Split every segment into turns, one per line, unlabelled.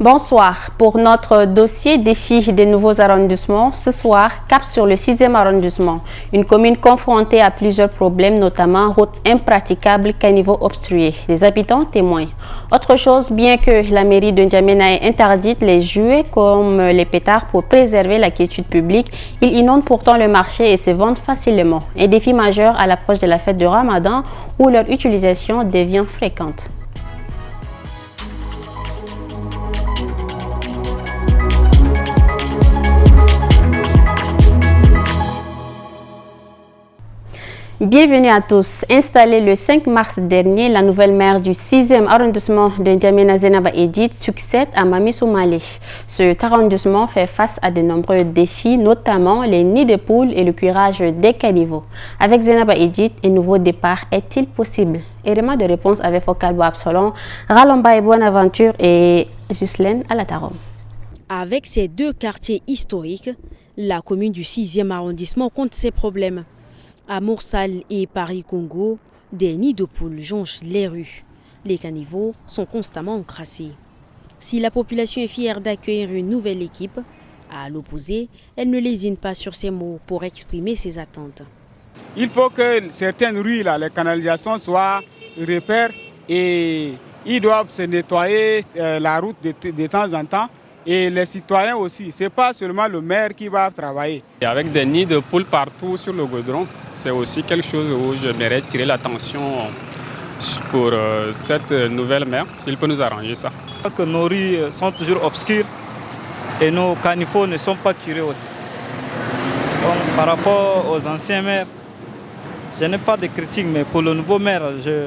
Bonsoir. Pour notre dossier défi des nouveaux arrondissements, ce soir, cap sur le 6e arrondissement. Une commune confrontée à plusieurs problèmes, notamment routes impraticables, caniveaux obstrués. Les habitants témoignent. Autre chose, bien que la mairie de N'Djamena ait interdit les jouets comme les pétards pour préserver la quiétude publique, ils inondent pourtant le marché et se vendent facilement. Un défi majeur à l'approche de la fête du Ramadan où leur utilisation devient fréquente. Bienvenue à tous. Installée le 5 mars dernier, la nouvelle maire du 6e arrondissement de N'Djamena, Zenaba Edith, succède à Mami Soumalé. Cet arrondissement fait face à de nombreux défis, notamment les nids de poules et le curage des caniveaux. Avec Zenaba Edith, un nouveau départ est-il possible? Élément de réponse avec Focalbo Absalon, Ralomba et Bonaventure et Ghislaine Alatarom.
Avec ces deux quartiers historiques, la commune du 6e arrondissement compte ses problèmes. À Moursal et Paris-Congo, des nids de poules jonchent les rues. Les caniveaux sont constamment encrassés. Si la population est fière d'accueillir une nouvelle équipe, à l'opposé, elle ne lésine pas sur ses mots pour exprimer ses attentes.
Il faut que certaines rues, là, les canalisations soient repères et ils doivent se nettoyer la route de temps en temps. Et les citoyens aussi, ce n'est pas seulement le maire qui va travailler.
Et avec des nids de poules partout sur le goudron, c'est aussi quelque chose où j'aimerais tirer l'attention pour cette nouvelle maire, s'il peut nous arranger ça.
Que nos rues sont toujours obscures et nos caniveaux ne sont pas curés aussi. Donc, par rapport aux anciens maires, je n'ai pas de critique, mais pour le nouveau maire,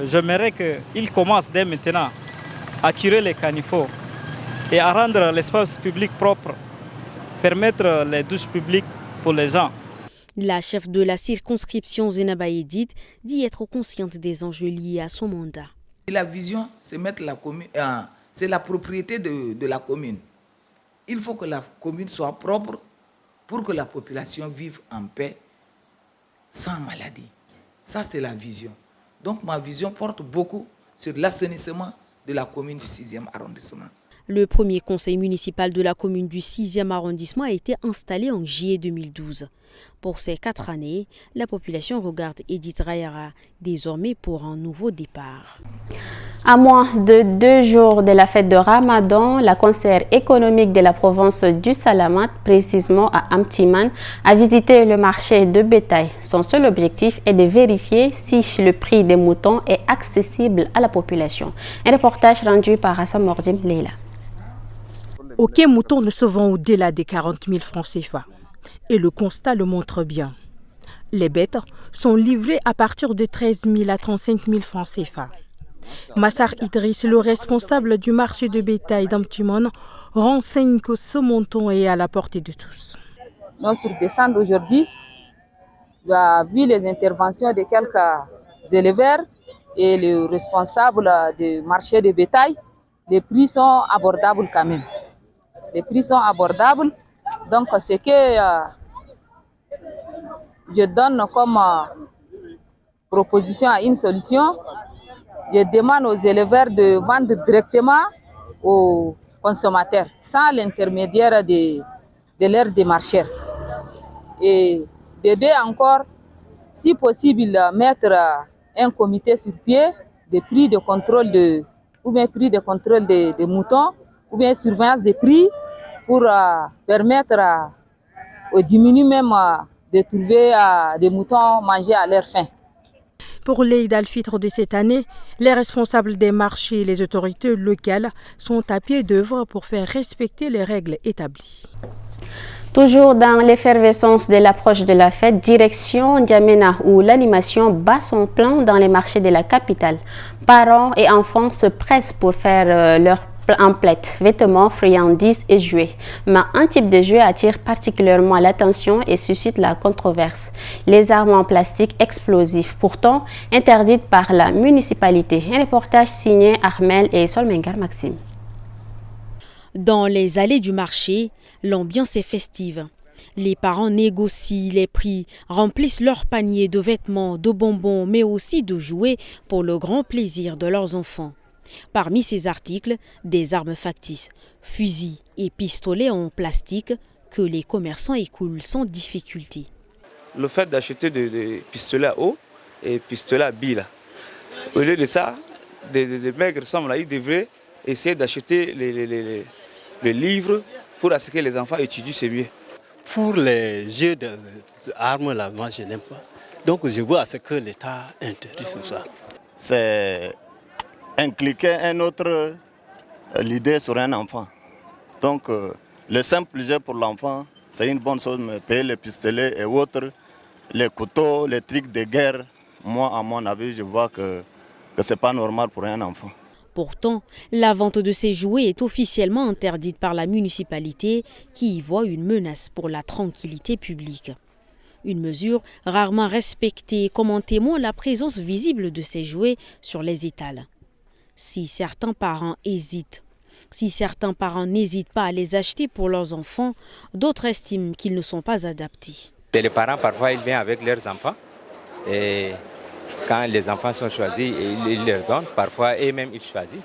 j'aimerais qu'il commence dès maintenant à curer les caniveaux et à rendre l'espace public propre, permettre les douches publiques pour les gens.
La chef de la circonscription Zenaba Edith dit être consciente des enjeux liés à son mandat.
La vision, c'est mettre la commune, c'est la propriété de la commune. Il faut que la commune soit propre pour que la population vive en paix, sans maladie. Ça, c'est la vision. Donc ma vision porte beaucoup sur l'assainissement de la commune du 6e arrondissement.
Le premier conseil municipal de la commune du 6e arrondissement a été installé en juillet 2012. Pour ces 4 années, la population regarde Edith Rayara désormais pour un nouveau départ.
À moins de 2 jours de la fête de Ramadan, la conseillère économique de la province du Salamat, précisément à Amtiman, a visité le marché de bétail. Son seul objectif est de vérifier si le prix des moutons est accessible à la population. Un reportage rendu par Hassan Mordim Leila.
Aucun mouton ne se vend au-delà des 40 000 francs CFA. Et le constat le montre bien. Les bêtes sont livrées à partir de 13 000 à 35 000 francs CFA. Massar Idriss, le responsable du marché de bétail d'Amtimon, renseigne que ce mouton est à la portée de tous.
Notre descente aujourd'hui a vu les interventions de quelques éleveurs et le responsable du marché de bétail. Les prix sont abordables quand même. Les prix sont abordables. Donc, ce que je donne comme proposition à une solution, je demande aux éleveurs de vendre directement aux consommateurs, sans l'intermédiaire de leurs démarcheurs. Et d'aider encore, si possible, mettre un comité sur pied de prix de contrôle ou bien prix de contrôle des moutons, ou bien surveillance des prix, pour permettre aux diminués même de trouver des moutons manger à leur faim.
Pour l'Eid al-Fitr de cette année, les responsables des marchés et les autorités locales sont à pied d'œuvre pour faire respecter les règles établies.
Toujours dans l'effervescence de l'approche de la fête, direction N'Djamena où l'animation bat son plein dans les marchés de la capitale. Parents et enfants se pressent pour faire leur emplettes, vêtements, friandises et jouets. Mais un type de jouet attire particulièrement l'attention et suscite la controverse. Les armes en plastique explosifs, pourtant interdites par la municipalité. Un reportage signé Armel et Solmengar Maxime.
Dans les allées du marché, l'ambiance est festive. Les parents négocient les prix, remplissent leurs paniers de vêtements, de bonbons, mais aussi de jouets pour le grand plaisir de leurs enfants. Parmi ces articles, des armes factices, fusils et pistolets en plastique que les commerçants écoulent sans difficulté.
Le fait d'acheter des pistolets à eau et pistolets à billes, là. Au lieu de ça, des maigres sommes là, ils devraient essayer d'acheter les livres pour à ce que les enfants étudient, c'est mieux.
Pour les jeux d'armes, là, moi je n'aime pas. Donc je vois à ce que l'État interdit tout ça.
C'est inculquer l'idée sur un enfant. Donc le simple jeu pour l'enfant, c'est une bonne chose, mais payer les pistolets et autres, les couteaux, les trucs de guerre, moi à mon avis, je vois que ce n'est pas normal pour un enfant.
Pourtant, la vente de ces jouets est officiellement interdite par la municipalité qui y voit une menace pour la tranquillité publique. Une mesure rarement respectée, comme en témoigne la présence visible de ces jouets sur les étals. Si certains parents n'hésitent pas à les acheter pour leurs enfants, d'autres estiment qu'ils ne sont pas adaptés.
Les parents, parfois, ils viennent avec leurs enfants. Et quand les enfants sont choisis, ils leur donnent. Parfois, eux-mêmes, ils choisissent.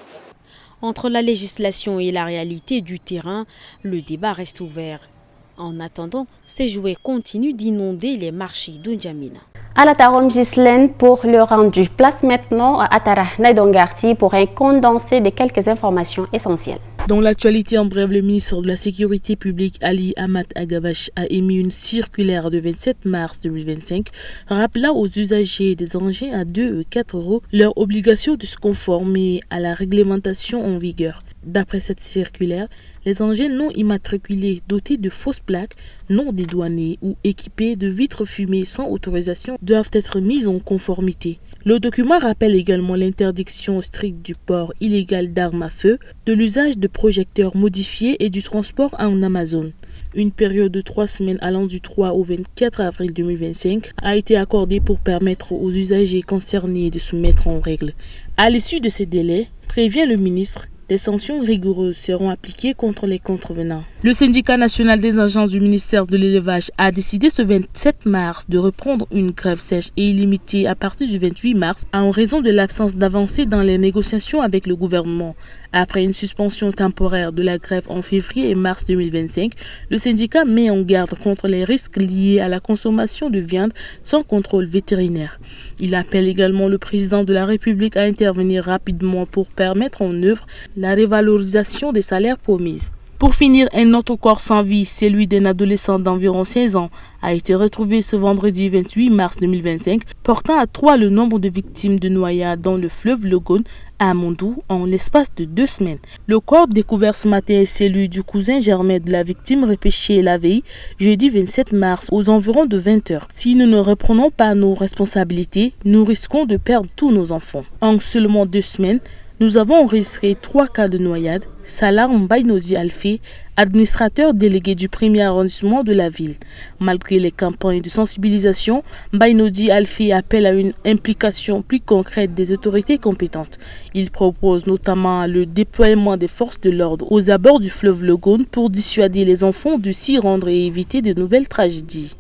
Entre la législation et la réalité du terrain, le débat reste ouvert. En attendant, ces jouets continuent d'inonder les marchés de N'Djamena.
À la Tarom Ghislaine pour le rendu. Place maintenant à Atara Naidongarti pour un condensé de quelques informations essentielles.
Dans l'actualité en bref, le ministre de la Sécurité publique Ali Ahmad Agabache a émis une circulaire de 27 mars 2025 rappelant aux usagers des engins à 2 et 4 roues leur obligation de se conformer à la réglementation en vigueur. D'après cette circulaire, les engins non immatriculés dotés de fausses plaques, non dédouanés ou équipés de vitres fumées sans autorisation doivent être mis en conformité. Le document rappelle également l'interdiction stricte du port illégal d'armes à feu, de l'usage de projecteurs modifiés et du transport en Amazon. Une période de 3 semaines allant du 3 au 24 avril 2025 a été accordée pour permettre aux usagers concernés de se mettre en règle. À l'issue de ces délais, prévient le ministre, des sanctions rigoureuses seront appliquées contre les contrevenants. Le syndicat national des agences du ministère de l'élevage a décidé ce 27 mars de reprendre une grève sèche et illimitée à partir du 28 mars en raison de l'absence d'avancée dans les négociations avec le gouvernement. Après une suspension temporaire de la grève en février et mars 2025, le syndicat met en garde contre les risques liés à la consommation de viande sans contrôle vétérinaire. Il appelle également le président de la République à intervenir rapidement pour permettre en œuvre la révalorisation des salaires promises. Pour finir, un autre corps sans vie, celui d'un adolescent d'environ 16 ans, a été retrouvé ce vendredi 28 mars 2025, portant à 3 le nombre de victimes de noyades dans le fleuve Logone à Mondou en l'espace de 2 semaines. Le corps découvert ce matin est celui du cousin germain de la victime repêché la veille, jeudi 27 mars, aux environs de 20h. Si nous ne reprenons pas nos responsabilités, nous risquons de perdre tous nos enfants. En seulement 2 semaines, nous avons enregistré 3 cas de noyade. Salah Mbaynodi Alfé, administrateur délégué du 1er arrondissement de la ville. Malgré les campagnes de sensibilisation, Mbaynodi Alfé appelle à une implication plus concrète des autorités compétentes. Il propose notamment le déploiement des forces de l'ordre aux abords du fleuve Logone pour dissuader les enfants de s'y rendre et éviter de nouvelles tragédies.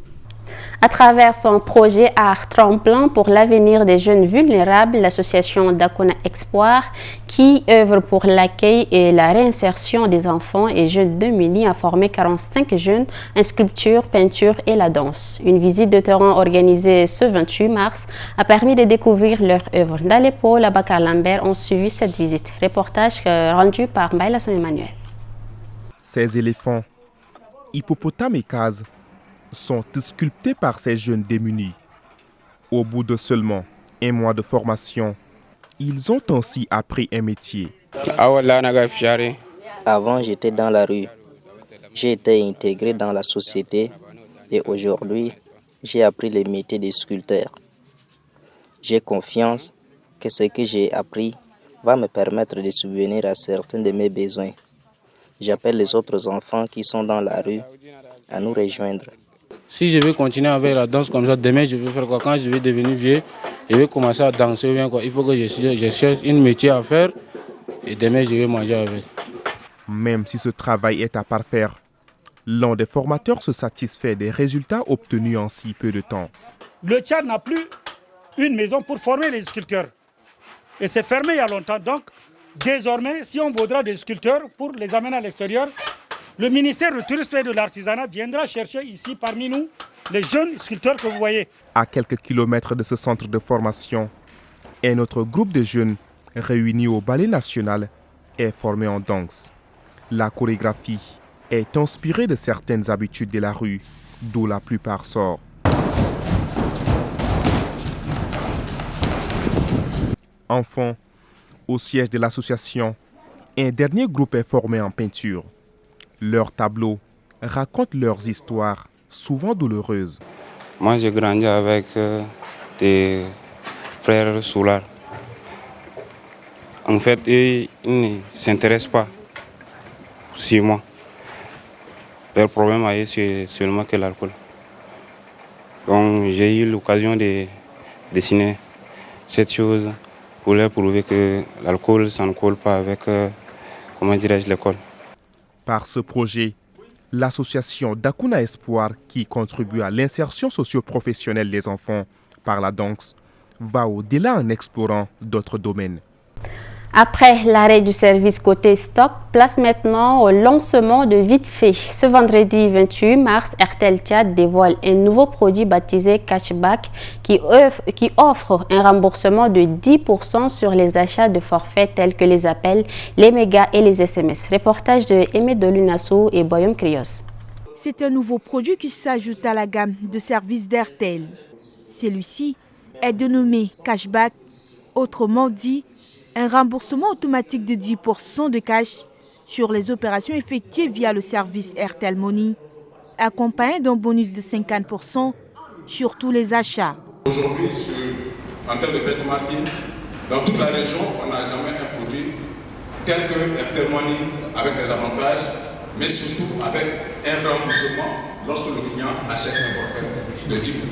À travers son projet Art Tremplin pour l'avenir des jeunes vulnérables, l'association Dakona Espoir, qui œuvre pour l'accueil et la réinsertion des enfants et jeunes démunis, a formé 45 jeunes en sculpture, peinture et la danse. Une visite de terrain organisée ce 28 mars a permis de découvrir leur œuvre. D'Aleppo, Bakar Lambert ont suivi cette visite. Reportage rendu par Mbaïla Saint-Emmanuel.
Ces éléphants, hippopotames et cases sont sculptés par ces jeunes démunis. Au bout de seulement 1 mois de formation, ils ont ainsi appris un métier.
Avant, j'étais dans la rue. J'ai été intégré dans la société et aujourd'hui, j'ai appris le métier de sculpteur. J'ai confiance que ce que j'ai appris va me permettre de subvenir à certains de mes besoins. J'appelle les autres enfants qui sont dans la rue à nous rejoindre.
Si je veux continuer avec la danse comme ça, demain je vais faire quoi? Quand je vais devenir vieux, je vais commencer à danser bien quoi. Il faut que je cherche un métier à faire et demain je vais manger avec.
Même si ce travail est à parfaire, l'un des formateurs se satisfait des résultats obtenus en si peu de temps.
Le Tchad n'a plus une maison pour former les sculpteurs. Et c'est fermé il y a longtemps. Donc, Désormais, si on voudra des sculpteurs pour les amener à l'extérieur, le ministère du Tourisme et de l'Artisanat viendra chercher ici parmi nous les jeunes sculpteurs que vous voyez.
À quelques kilomètres de ce centre de formation, un autre groupe de jeunes réunis au Ballet National est formé en danse. La chorégraphie est inspirée de certaines habitudes de la rue, d'où la plupart sortent. Enfin, au siège de l'association, un dernier groupe est formé en peinture. Leurs tableaux racontent leurs histoires, souvent douloureuses.
Moi, j'ai grandi avec des frères soulard. En fait, ils ne s'intéressent pas sur moi. Leur problème à eux, c'est seulement que l'alcool. Donc, j'ai eu l'occasion de dessiner cette chose pour leur prouver que l'alcool, ça ne colle pas avec, comment dirais-je, l'école.
Par ce projet, l'association Dakuna Espoir, qui contribue à l'insertion socio-professionnelle des enfants par la danse, va au-delà en explorant d'autres domaines.
Après l'arrêt du service côté stock, place maintenant au lancement de Vite Fait. Ce vendredi 28 mars, Airtel Tchad dévoile un nouveau produit baptisé Cashback qui offre un remboursement de 10% sur les achats de forfaits tels que les appels, les mégas et les SMS. Reportage de Aimé Dolunassou et Boyom Krios.
C'est un nouveau produit qui s'ajoute à la gamme de services d'Airtel. Celui-ci est dénommé Cashback, autrement dit un remboursement automatique de 10% de cash sur les opérations effectuées via le service Airtel Money, accompagné d'un bonus de 50% sur tous les achats.
Aujourd'hui, en termes de benchmarking, dans toute la région, on n'a jamais un produit tel que Airtel Money avec des avantages, mais surtout avec un remboursement lorsque le client achète un forfait de type,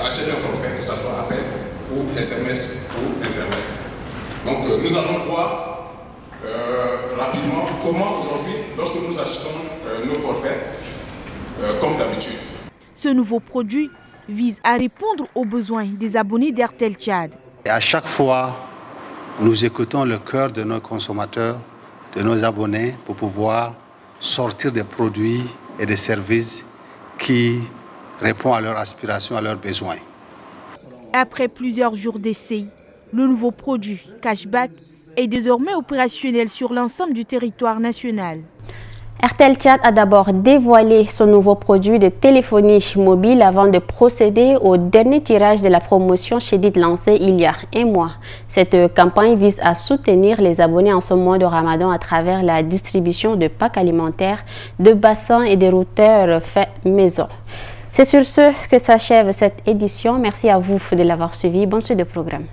achète un forfait, que ce soit appel ou SMS ou Internet. Donc nous allons voir rapidement comment aujourd'hui, lorsque nous achetons nos forfaits, comme d'habitude.
Ce nouveau produit vise à répondre aux besoins des abonnés d'Airtel Tchad.
Et à chaque fois, nous écoutons le cœur de nos consommateurs, de nos abonnés, pour pouvoir sortir des produits et des services qui répondent à leurs aspirations, à leurs besoins.
Après plusieurs jours d'essai, le nouveau produit Cashback est désormais opérationnel sur l'ensemble du territoire national.
Airtel Tchad a d'abord dévoilé son nouveau produit de téléphonie mobile avant de procéder au dernier tirage de la promotion Chédid lancée il y a un mois. Cette campagne vise à soutenir les abonnés en ce mois de Ramadan à travers la distribution de packs alimentaires, de bassins et de routeurs faits maison. C'est sur ce que s'achève cette édition. Merci à vous de l'avoir suivi. Bonne suite de programme.